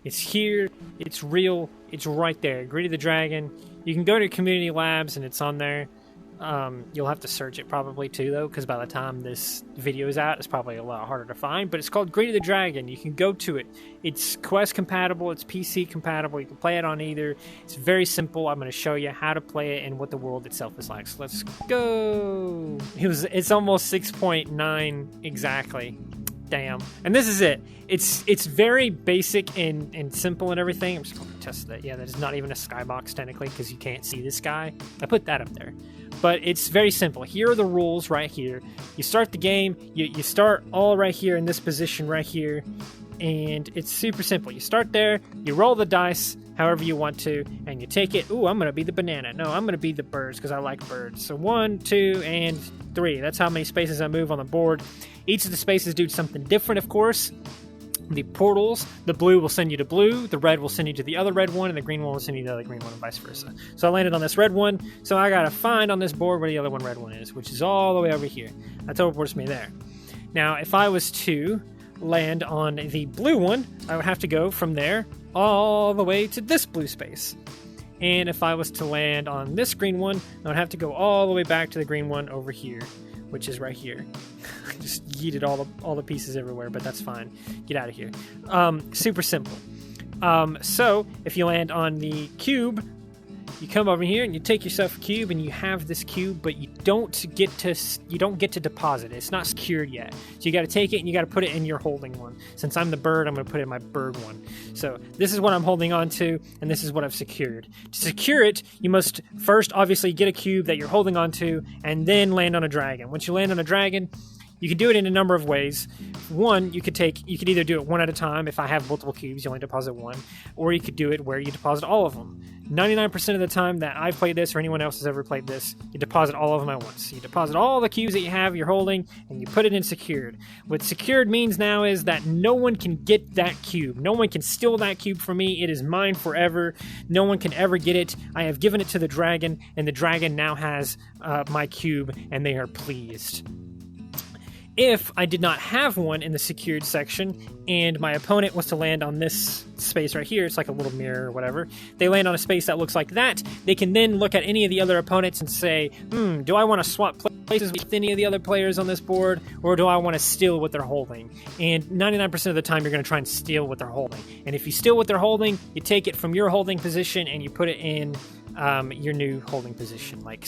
It's here. It's real. It's right there. Greedy the Dragon. You can go to Community Labs and it's on there. You'll have to search it probably too, though, because by the time this video is out, it's probably a lot harder to find. But it's called Greedy the Dragon. You can go to it. It's Quest compatible. It's PC compatible. You can play it on either. It's very simple. I'm going to show you how to play it and what the world itself is like. So let's go. It's almost 6.9 exactly. Damn. And this is it. It's very basic and simple and everything. I'm just going to test that. Yeah, that is not even a skybox technically because you can't see the sky. I put that up there. But it's very simple. Here are the rules right here. You start the game. You start all right here in this position right here. And it's super simple. You start there. You roll the dice however you want to. And you take it. Ooh, I'm going to be the banana. No, I'm going to be the birds because I like birds. So 1, 2, and 3. That's how many spaces I move on the board. Each of the spaces do something different, of course. The portals, the blue will send you to blue, the red will send you to the other red one, and the green one will send you to the other green one, and vice versa. So I landed on this red one, so I gotta find on this board where the other red one is, which is all the way over here. That teleports me there. Now, if I was to land on the blue one, I would have to go from there all the way to this blue space. And if I was to land on this green one, I would have to go all the way back to the green one over here, which is right here. Just yeeted all the pieces everywhere, but that's fine. Get out of here. Super simple. So if you land on the cube, you come over here and you take yourself a cube and you have this cube, but you don't get to deposit it. It's not secured yet. So you got to take it and you got to put it in your holding one. Since I'm the bird, I'm going to put it in my bird one. So this is what I'm holding on to, and this is what I've secured. To secure it, you must first obviously get a cube that you're holding on to, and then land on a dragon. Once you land on a dragon, you can do it in a number of ways. One, you could either do it one at a time. If I have multiple cubes, you only deposit one. Or you could do it where you deposit all of them. 99% of the time that I've played this, or anyone else has ever played this, you deposit all of them at once. You deposit all the cubes that you have, you're holding, and you put it in secured. What secured means now is that no one can get that cube. No one can steal that cube from me. It is mine forever. No one can ever get it. I have given it to the dragon, and the dragon now has my cube, and they are pleased. If I did not have one in the secured section and my opponent was to land on this space right here, it's like a little mirror or whatever, they land on a space that looks like that, they can then look at any of the other opponents and say, do I want to swap places with any of the other players on this board, or do I want to steal what they're holding? And 99% of the time you're going to try and steal what they're holding. And if you steal what they're holding, you take it from your holding position and you put it in your new holding position. Like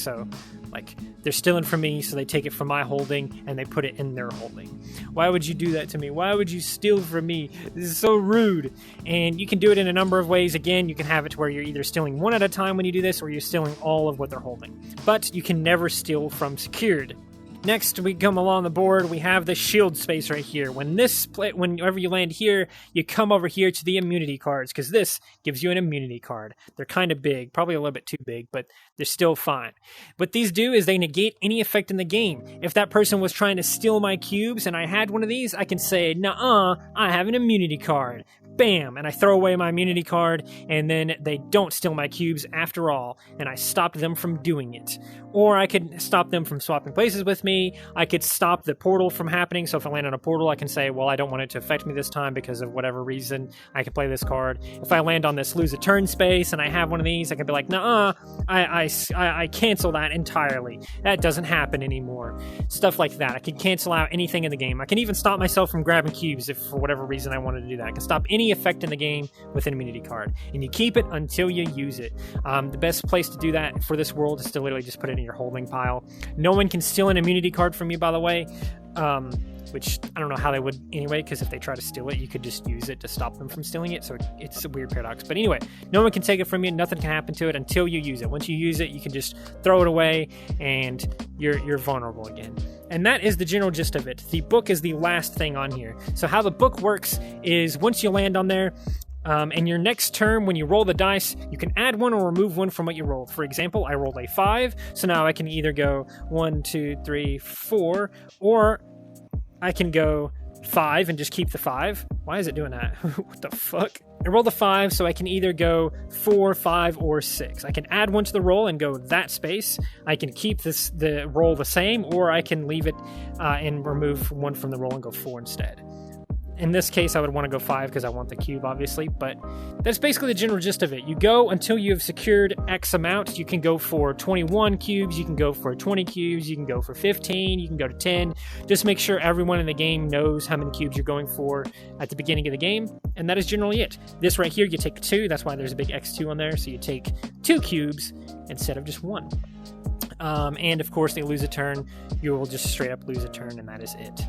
they're stealing from me, so they take it from my holding and they put it in their holding. Why would you do that to me? Why would you steal from me? This is so rude. And you can do it in a number of ways. Again, you can have it to where you're either stealing one at a time when you do this, or you're stealing all of what they're holding. But you can never steal from secured. Next, we come along the board, we have the shield space right here. Whenever you land here, you come over here to the immunity cards, because this gives you an immunity card. They're kind of big, probably a little bit too big, but they're still fine. What these do is they negate any effect in the game. If that person was trying to steal my cubes and I had one of these, I can say, nuh-uh, I have an immunity card. Bam! And I throw away my immunity card, and then they don't steal my cubes after all, and I stopped them from doing it. Or I could stop them from swapping places with me. I could stop the portal from happening, so if I land on a portal, I can say, well, I don't want it to affect me this time because of whatever reason. I can play this card. If I land on this lose a turn space and I have one of these, I can be like, nuh-uh, I cancel that entirely. That doesn't happen anymore. Stuff like that. I can cancel out anything in the game. I can even stop myself from grabbing cubes if for whatever reason I wanted to do that. I can stop any effect in the game with an immunity card, and you keep it until you use it. The best place to do that for this world is to literally just put it in your holding pile. No one can steal an immunity card from you, by the way, which I don't know how they would anyway, because if they try to steal it, you could just use it to stop them from stealing it, so it's a weird paradox. But anyway, no one can take it from you, nothing can happen to it until you use it. Once you use it, you can just throw it away, and you're vulnerable again. And that is the general gist of it. The book is the last thing on here. So how the book works is once you land on there, and your next turn, when you roll the dice, you can add one or remove one from what you rolled. For example, I rolled a 5, so now I can either go 1, 2, 3, 4, or I can go 5 and just keep the 5. Why is it doing that? What the fuck? I rolled a 5, so I can either go 4, 5, or 6. I can add one to the roll and go that space. I can keep the roll the same, or I can leave it and remove one from the roll and go 4 instead. In this case, I would want to go 5 because I want the cube, obviously, but that's basically the general gist of it. You go until you have secured X amount. You can go for 21 cubes, you can go for 20 cubes, you can go for 15, you can go to 10. Just make sure everyone in the game knows how many cubes you're going for at the beginning of the game, and that is generally it. This right here, you take 2. That's why there's a big X2 on there, so you take 2 cubes instead of just 1. And of course, they lose a turn. You will just straight up lose a turn, and that is it.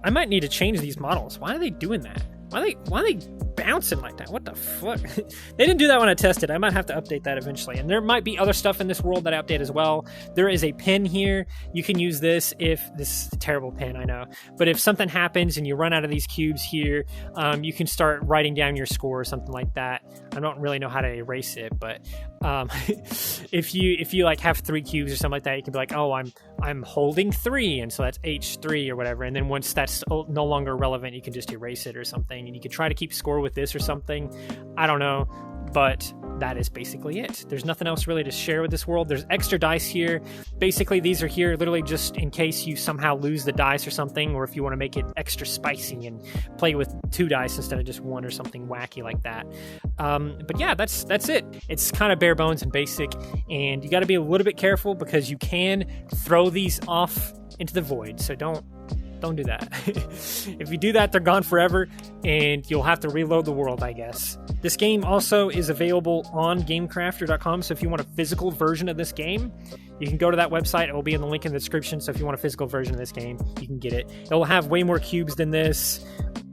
I might need to change these models. Why are they doing that? Why are they bouncing like that? What the fuck? They didn't do that when I tested. I might have to update that eventually. And there might be other stuff in this world that I update as well. There is a pin here. You can use this if... This is a terrible pin, I know. But if something happens and you run out of these cubes here, you can start writing down your score or something like that. I don't really know how to erase it, but if you like have 3 cubes or something like that, you can be like, oh, I'm holding 3, and so that's H3 or whatever. And then once that's no longer relevant, you can just erase it or something. And you can try to keep score with this or something. I don't know, but that is basically it. There's nothing else really to share with this world. There's extra dice here. Basically, these are here literally just in case you somehow lose the dice or something, or if you want to make it extra spicy and play with 2 dice instead of just 1 or something wacky like that. But yeah, that's it. It's kind of bare bones and basic, and you got to be a little bit careful because you can throw these off into the void. So don't do that. If you do that, they're gone forever, and you'll have to reload the world, I guess. This game also is available on GameCrafter.com, so if you want a physical version of this game, you can go to that website. It will be in the link in the description, so if you want a physical version of this game, you can get it. It will have way more cubes than this.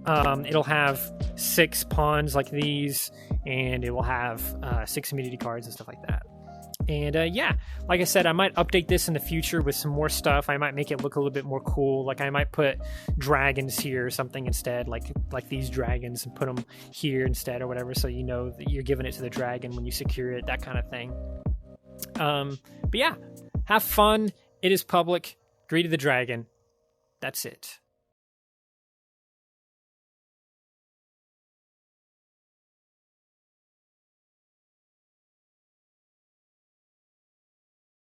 It'll have 6 pawns like these, and it will have 6 immunity cards and stuff like that. And yeah, like I said, I might update this in the future with some more stuff. I might make it look a little bit more cool. Like I might put dragons here or something instead, like these dragons, and put them here instead or whatever, so you know that you're giving it to the dragon when you secure it, that kind of thing. But yeah, have fun. It is public. Greed of the Dragon. That's it.